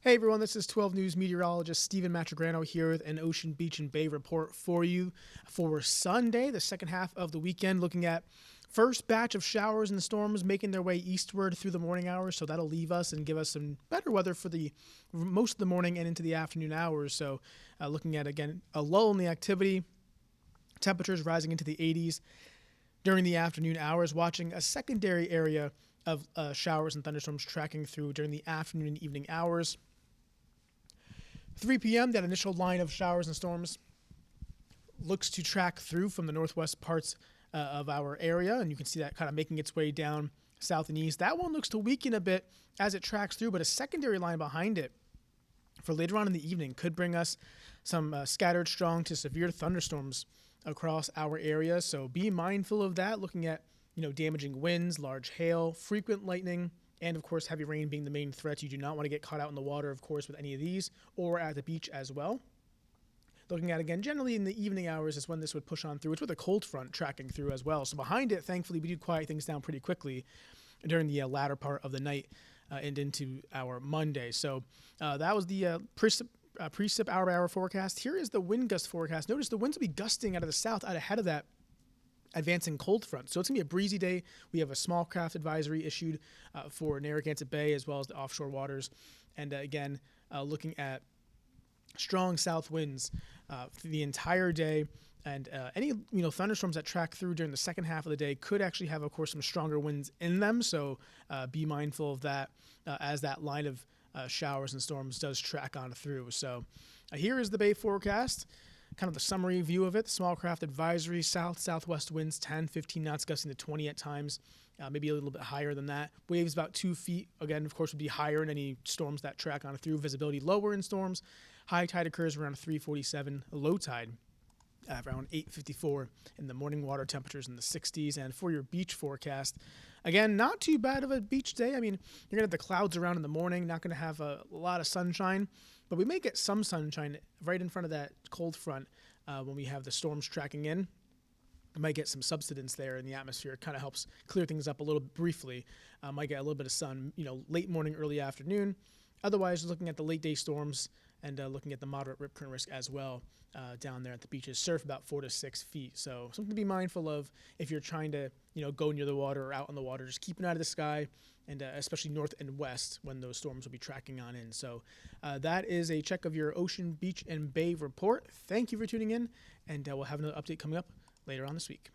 Hey everyone, this is 12 News meteorologist Stephen Matrograno here with an Ocean Beach and Bay report for you for Sunday, the second half of the weekend, looking at first batch of showers and storms making their way eastward through the morning hours. So that'll leave us and give us some better weather for the most of the morning and into the afternoon hours. So looking at, again, a lull in the activity, temperatures rising into the 80s during the afternoon hours, watching a secondary area of showers and thunderstorms tracking through during the afternoon and evening hours. 3 p.m., that initial line of showers and storms looks to track through from the northwest parts of our area, and you can see that kind of making its way down south and east. That one looks to weaken a bit as it tracks through, but a secondary line behind it for later on in the evening could bring us some scattered strong to severe thunderstorms across our area, so be mindful of that, looking at damaging winds, large hail, frequent lightning, and, of course, heavy rain being the main threats. You do not want to get caught out in the water, of course, with any of these, or at the beach as well. Looking at, again, generally in the evening hours is when this would push on through. It's with a cold front tracking through as well. So behind it, thankfully, we do quiet things down pretty quickly during the latter part of the night and into our Monday. So that was the precip hour-by-hour forecast. Here is the wind gust forecast. Notice the winds will be gusting out of the south out ahead of that advancing cold front. So it's going to be a breezy day. We have a small craft advisory issued for Narragansett Bay as well as the offshore waters. And again, looking at strong south winds for the entire day. And any thunderstorms that track through during the second half of the day could actually have, of course, some stronger winds in them. So be mindful of that as that line of showers and storms does track on through. So here is the Bay forecast. Kind of the summary view of it. Small craft advisory, southwest winds 10, 15 knots, gusting to 20 at times, maybe a little bit higher than that. Waves about 2 feet. Again, of course, would be higher in any storms that track on through. Visibility lower in storms. High tide occurs around 3:47. Low tide around 8:54 in the morning. Water temperatures in the 60s. And for your beach forecast, again, not too bad of a beach day. I mean, you're going to have the clouds around in the morning, not going to have a lot of sunshine, but we may get some sunshine right in front of that cold front when we have the storms tracking in. We might get some subsidence there in the atmosphere. It kind of helps clear things up a little briefly. Might get a little bit of sun, late morning, early afternoon. Otherwise, looking at the late day storms and looking at the moderate rip current risk as well down there at the beaches. Surf about 4 to 6 feet. So something to be mindful of if you're trying to, go near the water or out on the water. Just keep an eye to the sky, and especially north and west when those storms will be tracking on in. So that is a check of your Ocean, Beach, and Bay report. Thank you for tuning in, and we'll have another update coming up later on this week.